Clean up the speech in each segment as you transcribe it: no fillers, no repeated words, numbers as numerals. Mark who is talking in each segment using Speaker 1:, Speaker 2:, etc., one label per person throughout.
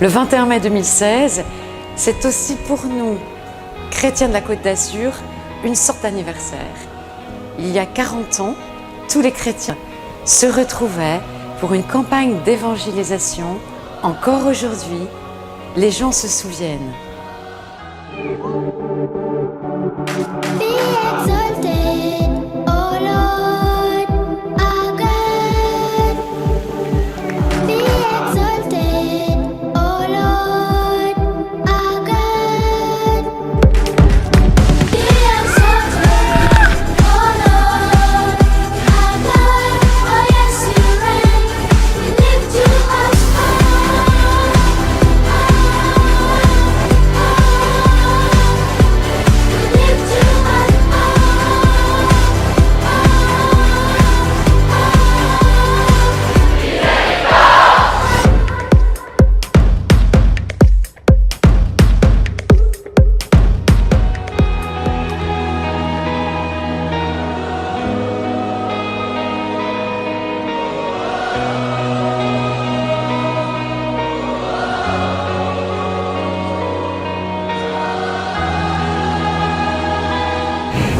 Speaker 1: Le 21 mai 2016, c'est aussi pour nous, chrétiens de la Côte d'Azur, une sorte d'anniversaire. Il y a 40 ans, tous les chrétiens se retrouvaient pour une campagne d'évangélisation. Encore aujourd'hui, les gens se souviennent.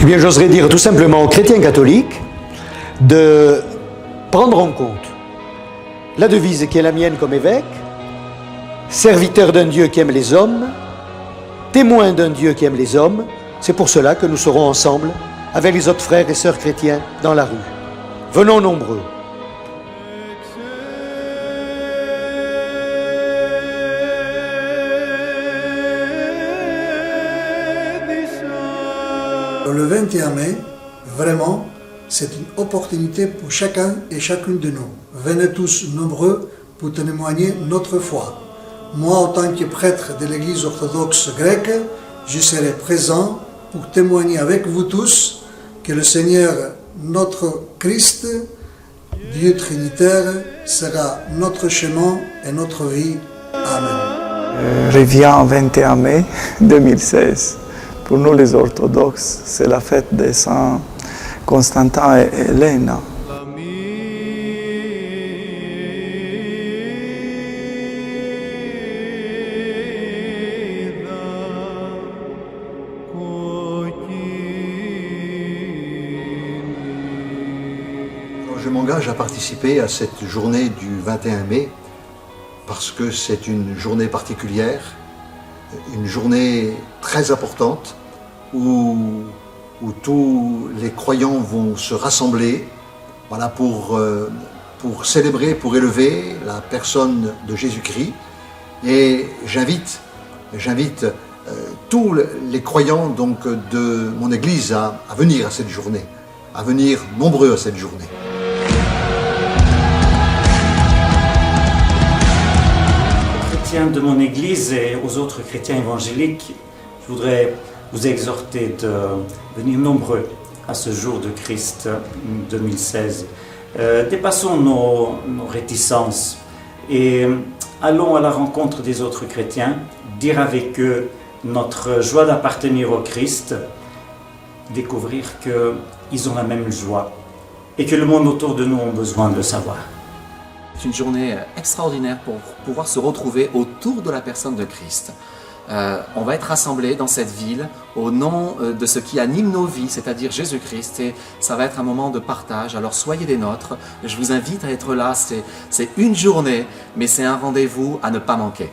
Speaker 2: Eh bien, j'oserais dire tout simplement aux chrétiens catholiques de prendre en compte la devise qui est la mienne comme évêque, serviteur d'un Dieu qui aime les hommes, témoin d'un Dieu qui aime les hommes. C'est pour cela que nous serons ensemble avec les autres frères et sœurs chrétiens dans la rue. Venons nombreux.
Speaker 3: Le 21 mai, vraiment, c'est une opportunité pour chacun et chacune de nous. Venez tous nombreux pour témoigner notre foi. Moi, en tant que prêtre de l'Église orthodoxe grecque, je serai présent pour témoigner avec vous tous que le Seigneur, notre Christ, Dieu Trinitaire, sera notre chemin et notre vie. Amen.
Speaker 4: Revient 21 mai 2016. Pour nous les orthodoxes, c'est la fête des saints Constantin et Helena.
Speaker 5: Je m'engage à participer à cette journée du 21 mai parce que c'est une journée particulière, une journée très importante où tous les croyants vont se rassembler, voilà, pour célébrer, pour élever la personne de Jésus-Christ. Et j'invite tous les croyants donc, de mon Église à venir à cette journée, à venir nombreux à cette journée.
Speaker 6: Aux chrétiens de mon Église et aux autres chrétiens évangéliques, je voudrais vous exhorter de venir nombreux à ce jour de Christ 2016. Dépassons nos réticences et allons à la rencontre des autres chrétiens, dire avec eux notre joie d'appartenir au Christ, découvrir qu'ils ont la même joie et que le monde autour de nous a besoin de le savoir.
Speaker 7: C'est une journée extraordinaire pour pouvoir se retrouver autour de la personne de Christ. On va être rassemblés dans cette ville au nom de ce qui anime nos vies, c'est-à-dire Jésus-Christ, et ça va être un moment de partage. Alors soyez des nôtres, je vous invite à être là, c'est une journée, mais c'est un rendez-vous à ne pas manquer.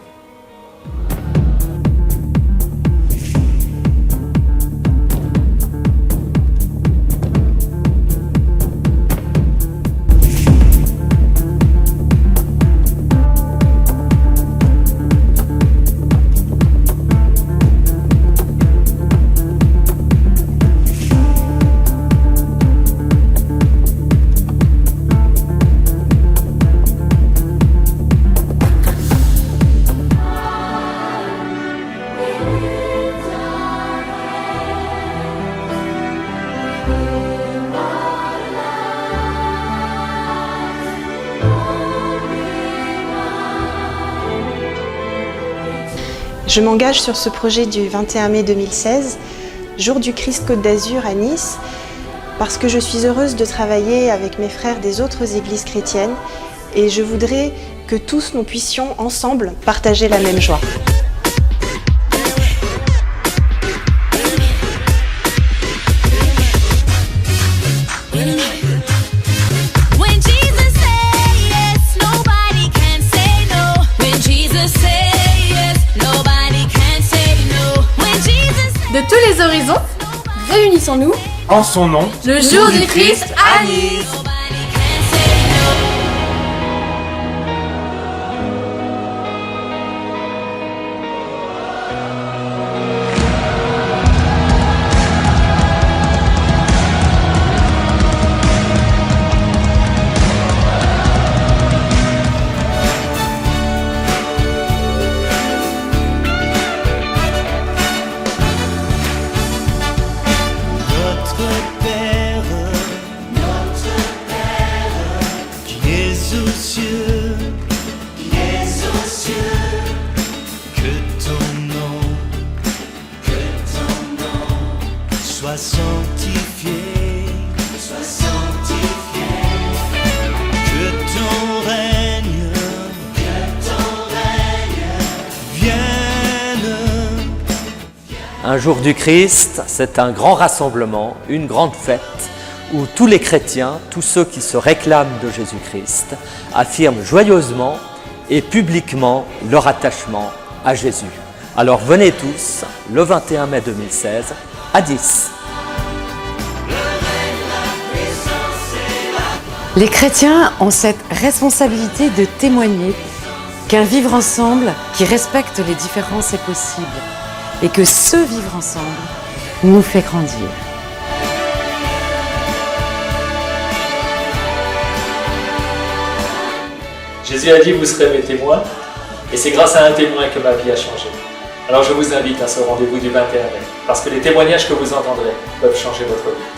Speaker 8: Je m'engage sur ce projet du 21 mai 2016, jour du Christ Côte d'Azur à Nice, parce que je suis heureuse de travailler avec mes frères des autres églises chrétiennes et je voudrais que tous nous puissions ensemble partager la même joie.
Speaker 9: De tous les horizons, réunissons-nous
Speaker 10: en son nom,
Speaker 9: le jour du Christ à Nice.
Speaker 11: Sois sanctifié, que ton règne vienne.
Speaker 12: Un jour du Christ, c'est un grand rassemblement, une grande fête, où tous les chrétiens, tous ceux qui se réclament de Jésus-Christ, affirment joyeusement et publiquement leur attachement à Jésus. Alors venez tous, le 21 mai 2016, à Nice.
Speaker 1: Les chrétiens ont cette responsabilité de témoigner qu'un vivre ensemble qui respecte les différences est possible et que ce vivre ensemble nous fait grandir.
Speaker 13: Jésus a dit, vous serez mes témoins, et c'est grâce à un témoin que ma vie a changé. Alors je vous invite à ce rendez-vous du 21 mai, parce que les témoignages que vous entendrez peuvent changer votre vie.